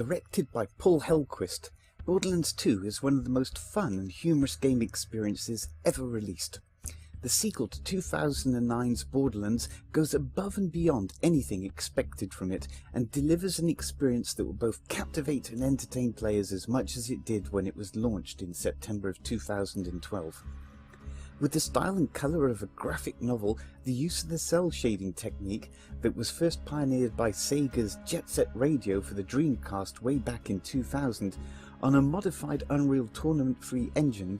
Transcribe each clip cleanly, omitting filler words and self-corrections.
Directed by Paul Hellquist, Borderlands 2 is one of the most fun and humorous game experiences ever released. The sequel to 2009's Borderlands goes above and beyond anything expected from it and delivers an experience that will both captivate and entertain players as much as it did when it was launched in September of 2012. With the style and colour of a graphic novel, the use of the cell shading technique that was first pioneered by Sega's Jet Set Radio for the Dreamcast way back in 2000 on a modified Unreal Tournament-free engine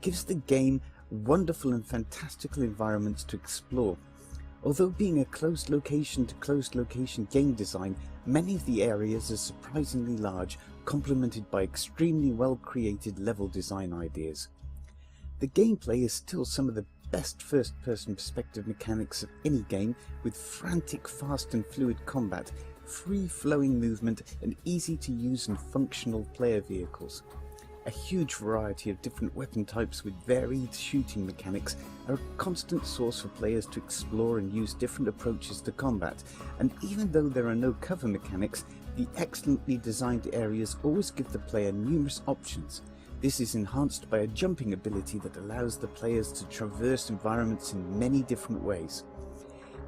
gives the game wonderful and fantastical environments to explore. Although being a closed location to closed location game design, many of the areas are surprisingly large, complemented by extremely well created level design ideas. The gameplay is still some of the best first-person perspective mechanics of any game, with frantic, fast and fluid combat, free-flowing movement and easy-to-use and functional player vehicles. A huge variety of different weapon types with varied shooting mechanics are a constant source for players to explore and use different approaches to combat, and even though there are no cover mechanics, the excellently designed areas always give the player numerous options. This is enhanced by a jumping ability that allows the players to traverse environments in many different ways.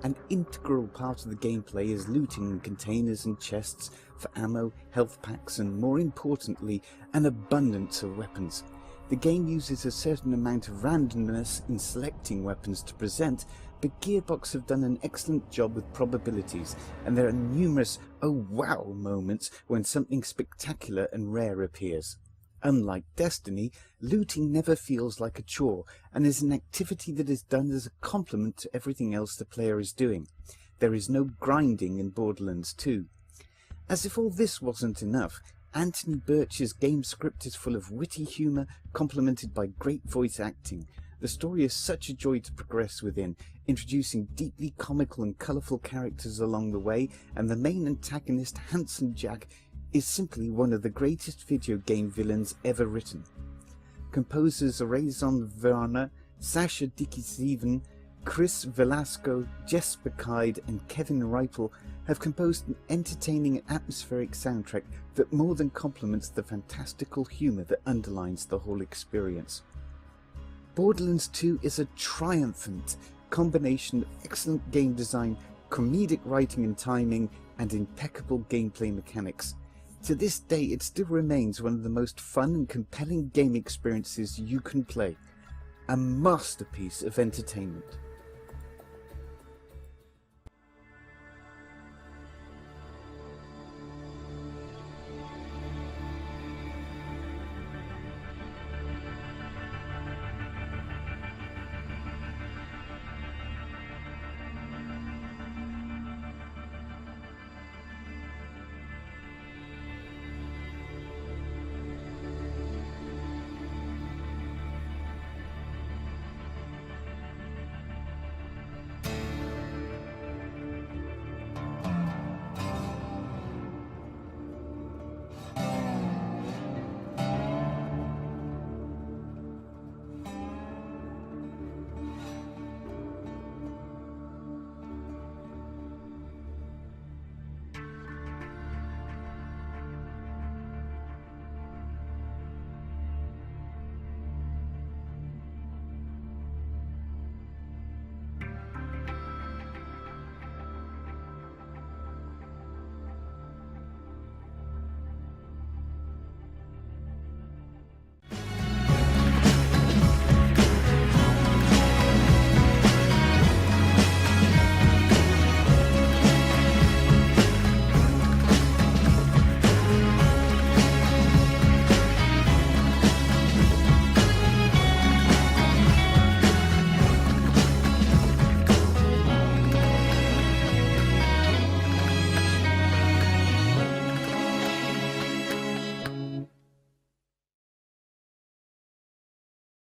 An integral part of the gameplay is looting containers and chests for ammo, health packs and, more importantly, an abundance of weapons. The game uses a certain amount of randomness in selecting weapons to present, but Gearbox have done an excellent job with probabilities, and there are numerous "oh wow" moments when something spectacular and rare appears. Unlike Destiny, looting never feels like a chore, and is an activity that is done as a complement to everything else the player is doing. There is no grinding in Borderlands 2. As if all this wasn't enough, Anthony Birch's game script is full of witty humour, complemented by great voice acting. The story is such a joy to progress within, introducing deeply comical and colourful characters along the way, and the main antagonist, Handsome Jack, is simply one of the greatest video game villains ever written. Composers Razon Werner, Sasha Dickey-Steven, Chris Velasco, Jess Bakide and Kevin Reipel have composed an entertaining and atmospheric soundtrack that more than complements the fantastical humour that underlines the whole experience. Borderlands 2 is a triumphant combination of excellent game design, comedic writing and timing, and impeccable gameplay mechanics. To this day, it still remains one of the most fun and compelling game experiences you can play. A masterpiece of entertainment.